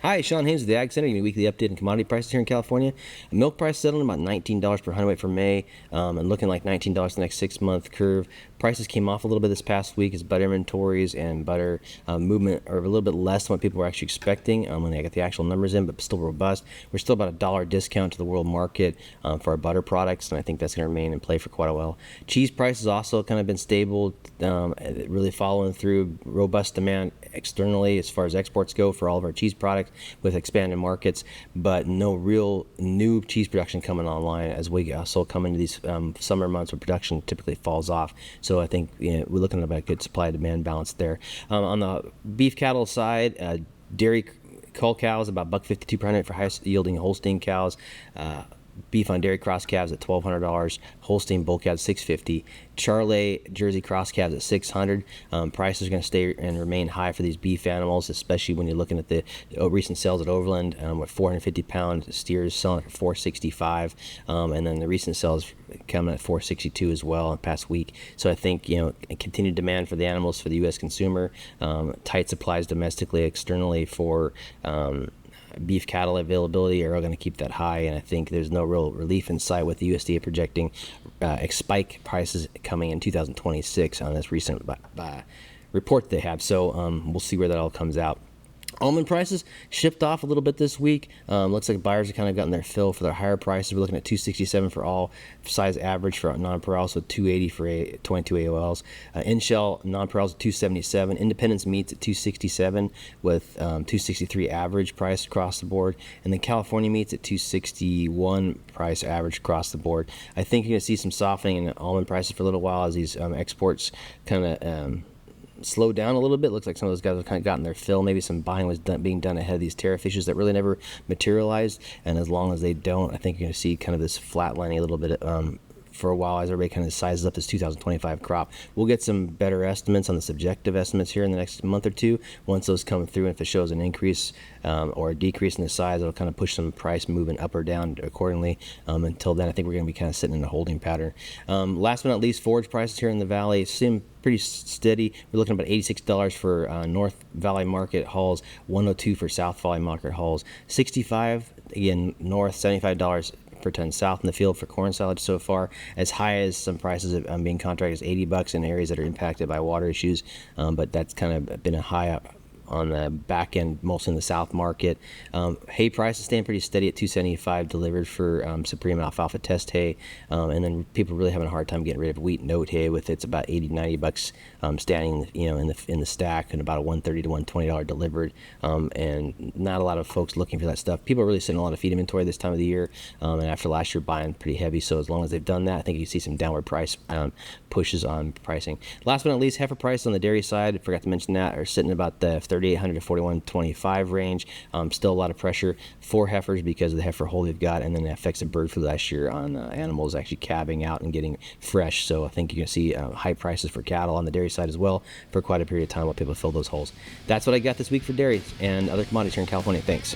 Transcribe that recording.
Hi, Sean Haynes with the Ag Center. Your weekly update on commodity prices here in California. Milk price settling about $19 per hundredweight for May, and looking like $19 the next 6-month curve. Prices came off a little bit this past week as butter inventories and butter movement are a little bit less than what people were actually expecting when they got the actual numbers in, but still robust. We're still about $1 discount to the world market for our butter products, and I think that's going to remain in play for quite a while. Cheese prices also kind of been stable, really following through robust demand externally as far as exports go for all of our cheese products with expanded markets, but no real new cheese production coming online as we also come into these summer months where production typically falls off. So I think we're looking at about a good supply-demand balance there. On the beef cattle side, dairy cull cows about $1.52 per hundred for highest-yielding Holstein cows. Beef on dairy cross calves at $1,200. Holstein bull calves $650. Charolais Jersey cross calves at $600. Prices are going to stay and remain high for these beef animals, especially when you're looking at the recent sales at Overland with 450-pound steers selling for $465, and then the recent sales coming at $462 as well in the past week. So I think continued demand for the animals for the U.S. consumer, tight supplies domestically, externally for beef cattle availability are all going to keep that high, and I think there's no real relief in sight with the USDA projecting spike prices coming in 2026 on this recent report they have. So we'll see where that all comes out. Almond prices shipped off a little bit this week. Looks like buyers have kind of gotten their fill for their higher prices. We're looking at $267 for all size average for non-parals, with $280 for 22 AOLs. In-shell non-parals at $277. Independence meats at $267 with $263 average price across the board. And then California meats at $261 price average across the board. I think you're going to see some softening in almond prices for a little while as these exports kind of slowed down a little bit. Looks like some of those guys have kind of gotten their fill. Maybe some buying was being done ahead of these tariff issues that really never materialized. And as long as they don't, I think you're going to see kind of this flatlining a little bit for a while as everybody kind of sizes up this 2025 crop. We'll get some better estimates on the subjective estimates here in the next month or two. Once those come through, and if it shows an increase or a decrease in the size, it'll kind of push some price movement up or down accordingly. Until then, I think we're going to be kind of sitting in a holding pattern. Last but not least, forage prices here in the valley seem pretty steady. We're looking at about $86 for North Valley Market hauls, $102 for South Valley Market hauls, $65 again north, $75 per ton south in the field for corn silage so far, as high as some prices being contracted as $80 in areas that are impacted by water issues, but that's kind of been a high up on the back end, mostly in the south market. Hay prices staying pretty steady at $275 delivered for Supreme and alfalfa test hay, and then people really having a hard time getting rid of wheat and oat hay with it's about $80-$90 standing in the stack, and about a $130 to $120 delivered, and not a lot of folks looking for that stuff. People are really sitting a lot of feed inventory this time of the year, and after last year buying pretty heavy. So as long as they've done that, I think you see some downward price pushes on pricing. Last but not least, heifer prices on the dairy side, I forgot to mention that, are sitting about the 3,800 to 4,125 range. Still a lot of pressure for heifers because of the heifer hole they've got, and then the effects of bird flu last year on animals actually calving out and getting fresh. So I think you're going to see high prices for cattle on the dairy side as well for quite a period of time while people fill those holes. That's what I got this week for dairy and other commodities here in California. Thanks.